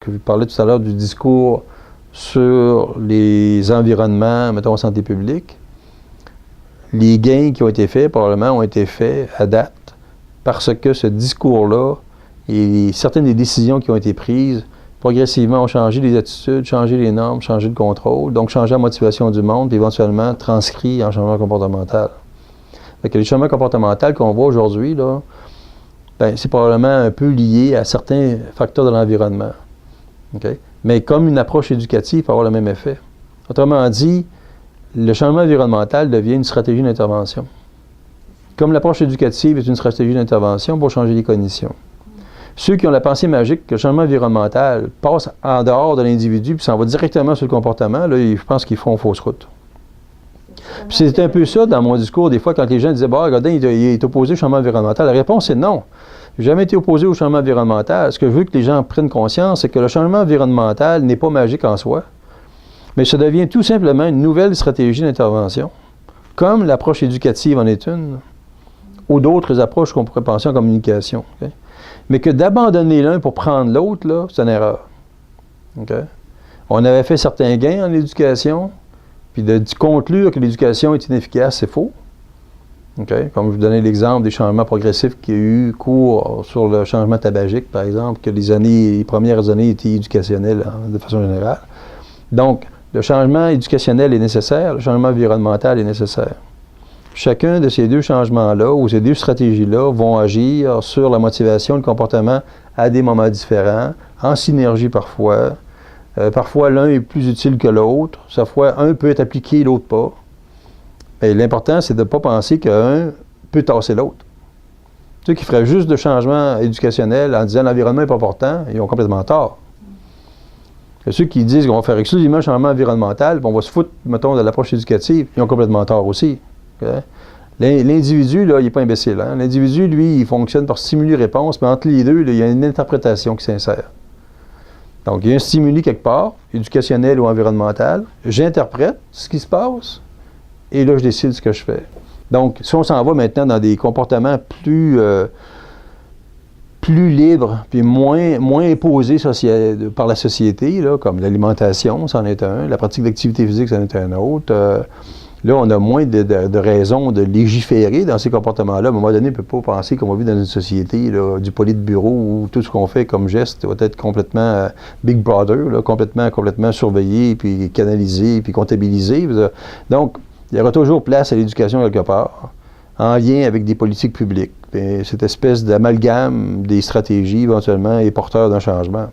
Je parlais tout à l'heure du discours sur les environnements, mettons, santé publique. Les gains qui ont été faits, probablement, ont été faits à date parce que ce discours-là et certaines des décisions qui ont été prises progressivement ont changé les attitudes, changé les normes, changé le contrôle, donc changé la motivation du monde, puis éventuellement transcrit en changement comportemental. Fait que les changements comportementaux qu'on voit aujourd'hui, là, ben, c'est probablement un peu lié à certains facteurs de l'environnement. Okay? Mais comme une approche éducative peut avoir le même effet. Autrement dit, le changement environnemental devient une stratégie d'intervention. Comme l'approche éducative est une stratégie d'intervention pour changer les cognitions. Ceux qui ont la pensée magique que le changement environnemental passe en dehors de l'individu puis s'en va directement sur le comportement, là, je pense qu'ils font fausse route. C'est un peu ça dans mon discours, des fois, quand les gens disaient « Bah, Godin, il est opposé au changement environnemental », la réponse est non. Je n'ai jamais été opposé au changement environnemental. Ce que je veux que les gens prennent conscience, c'est que le changement environnemental n'est pas magique en soi, mais ça devient tout simplement une nouvelle stratégie d'intervention, comme l'approche éducative en est une, ou d'autres approches qu'on pourrait penser en communication. Okay? Mais que d'abandonner l'un pour prendre l'autre, là, c'est une erreur. Okay? On avait fait certains gains en éducation, puis de conclure que l'éducation est inefficace, c'est faux. Okay? Comme je vous donnais l'exemple des changements progressifs qui ont eu cours sur le changement tabagique, par exemple, que les premières années étaient éducationnelles de façon générale. Donc, le changement éducationnel est nécessaire, le changement environnemental est nécessaire. Chacun de ces deux changements-là, ou ces deux stratégies-là, vont agir sur la motivation, le comportement à des moments différents, en synergie parfois. Parfois, l'un est plus utile que l'autre. Parfois, un peut être appliqué, l'autre pas. Mais l'important, c'est de ne pas penser qu'un peut tasser l'autre. Ceux qui feraient juste de changement éducationnel en disant l'environnement n'est pas important, ils ont complètement tort. Et ceux qui disent qu'on va faire exclusivement un changement environnemental, puis on va se foutre, mettons, de l'approche éducative, ils ont complètement tort aussi. Okay? L'individu, là, il n'est pas imbécile. Hein? L'individu, lui, il fonctionne par stimuli-réponse, mais entre les deux, là, il y a une interprétation qui s'insère. Donc, il y a un stimuli quelque part, éducationnel ou environnemental. J'interprète ce qui se passe, et là, je décide ce que je fais. Donc, si on s'en va maintenant dans des comportements plus libres, puis moins imposés par la société, là, comme l'alimentation, c'en est un, la pratique d'activité physique, c'en est un autre. Là, on a moins de raisons de légiférer dans ces comportements-là. À un moment donné, on ne peut pas penser qu'on va vivre dans une société là, du politburo où tout ce qu'on fait comme geste va être complètement Big Brother, là, complètement surveillé, puis canalisé, puis comptabilisé. Donc, il y aura toujours place à l'éducation quelque part, en lien avec des politiques publiques. Et cette espèce d'amalgame des stratégies, éventuellement, est porteur d'un changement.